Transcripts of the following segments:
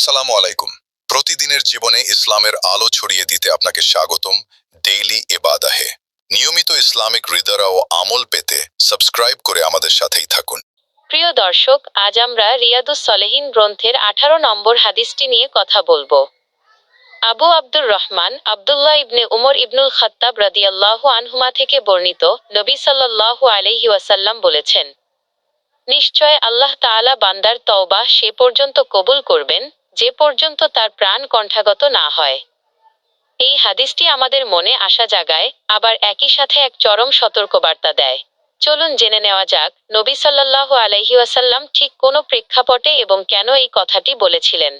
আসসালামু আলাইকুম। প্রতিদিনের জীবনে ইসলামের আলো ছড়িয়ে দিতে আপনাকে স্বাগতম ডেইলি ইবাদাহে। নিয়মিত ইসলামিক হৃদয় ও আমল পেতে সাবস্ক্রাইব করে আমাদের সাথেই থাকুন। প্রিয় দর্শক, আজ আমরা রিয়াদুস সলেহিন গ্রন্থের 18 নম্বর হাদিসটি নিয়ে কথা বলবো। আবু আব্দুর রহমান আব্দুল্লাহ ইবনে উমর ইবনুল খাত্তাব রাদিয়াল্লাহু আনহুমা থেকে বর্ণিত, নবী সাল্লাল্লাহু আলাইহি ওয়াসাল্লাম বলেছেন, নিশ্চয় আল্লাহ তাআলা বান্দার তওবা সে পর্যন্ত কবুল করবেন যে পর্যন্ত তার প্রাণ কণ্ঠাগত না হয়। এই হাদিসটি আমাদের মনে আশা জাগায়, আবার একই সাথে এক চরম সতর্কবার্তা দেয়। চলুন জেনে নেওয়া যাক, নবী সাল্লাল্লাহু আলাইহি ওয়াসাল্লাম ঠিক কোন প্রেক্ষাপটে এবং কেন এই কথাটি বলেছিলেন।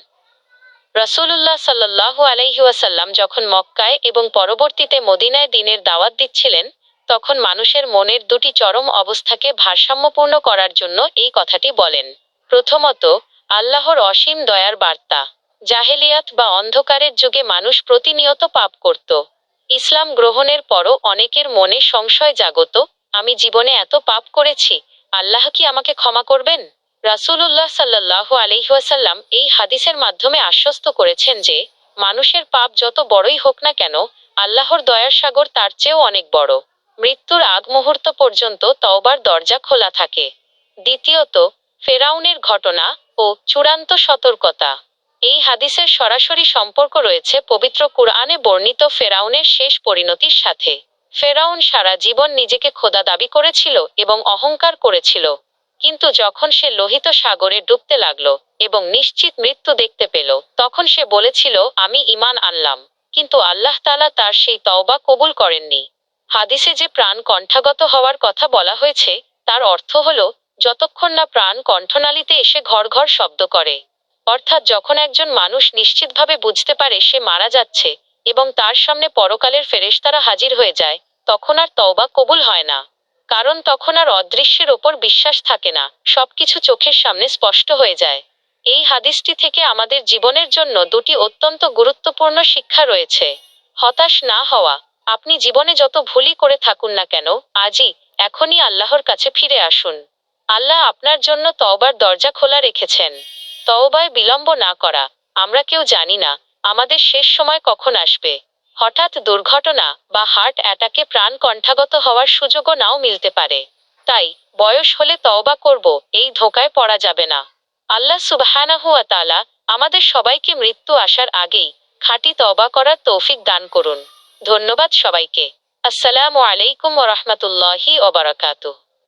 রাসূলুল্লাহ সাল্লাল্লাহু আলাইহি ওয়াসাল্লাম যখন মক্কায় এবং পরবর্তীতে মদিনায় দ্বীনের দাওয়াত দিচ্ছিলেন, তখন মানুষের মনের দুটি চরম অবস্থাকে ভারসাম্যপূর্ণ করার জন্য এই কথাটি বলেন। প্রথমত, আল্লাহর অসীম দয়ার বার্তা। জাহেলিয়াত বা অন্ধকারের যুগে মানুষ প্রতিনিয়ত পাপ করত। ইসলাম গ্রহণের পরও অনেকের মনে সংশয় জাগত, আমি জীবনে এত পাপ করেছি, আল্লাহ কি আমাকে ক্ষমা করবেন? রাসূলুল্লাহ সাল্লাল্লাহু আলাইহি ওয়াসাল্লাম এই হাদিসের মাধ্যমে আশ্বস্ত করেছেন যে, মানুষের পাপ যত বড়ই হোক না কেন, আল্লাহর দয়ার সাগর তার চেয়েও অনেক বড়। মৃত্যুর আগ মুহূর্ত পর্যন্ত তওবার দরজা খোলা থাকে। দ্বিতীয়ত, ফেরাউনের ঘটনা ও চূড়ান্ত সতর্কতা। এই হাদিসের সরাসরি সম্পর্ক রয়েছে পবিত্র কুরআনে বর্ণিত ফেরাউনের শেষ পরিণতির সাথে। ফেরাউন সারা জীবন নিজেকে খোদা দাবি করেছিল এবং অহংকার করেছিল। কিন্তু যখন সে লোহিত সাগরে ডুবতে লাগল এবং নিশ্চিত মৃত্যু দেখতে পেল, তখন সে বলেছিল, আমি ঈমান আনলাম। কিন্তু আল্লাহ তাআলা তার সেই তওবা কবুল করেননি। হাদিসে যে প্রাণ কণ্ঠাগত হওয়ার কথা বলা হয়েছে, তার অর্থ হল, যতক্ষণ না প্রাণ কণ্ঠনালীতে এসে ঘর ঘর শব্দ করে। অর্থাৎ যখন একজন মানুষ নিশ্চিতভাবে বুঝতে পারে সে মারা যাচ্ছে এবং তার সামনে পরকালের ফেরেশতারা হাজির হয়ে যায়, তখন আর তওবা কবুল হয় না। কারণ তখন আর অদৃশ্যের ওপর বিশ্বাস থাকে না, সবকিছু চোখের সামনে স্পষ্ট হয়ে যায়। এই হাদিসটি থেকে আমাদের জীবনের জন্য দুটি অত্যন্ত গুরুত্বপূর্ণ শিক্ষা রয়েছে। হতাশ না হওয়া। আপনি জীবনে যত ভুলই করে থাকুন না কেন, আজই, এখনই আল্লাহর কাছে ফিরে আসুন। আল্লাহ আপনার জন্য তওবার দরজা খোলা রেখেছেন। তওবায় বিলম্ব না করা। আমরা কেউ জানি না আমাদের শেষ সময় কখন আসবে। হঠাৎ দুর্ঘটনা বা হার্ট অ্যাটাকে প্রাণ কণ্ঠাগত হওয়ার সুযোগও নাও মিলতে পারে। তাই বয়স হলে তওবা করব, এই ধোঁকায় পড়া যাবে না। আল্লাহ সুবহানাহু ওয়া তাআলা আমাদের সবাইকে মৃত্যু আসার আগেই খাঁটি তওবা করার তৌফিক দান করুন। ধন্যবাদ সবাইকে। আসসালামু আলাইকুম ওয়া রাহমাতুল্লাহি ওয়া বারাকাতুহু।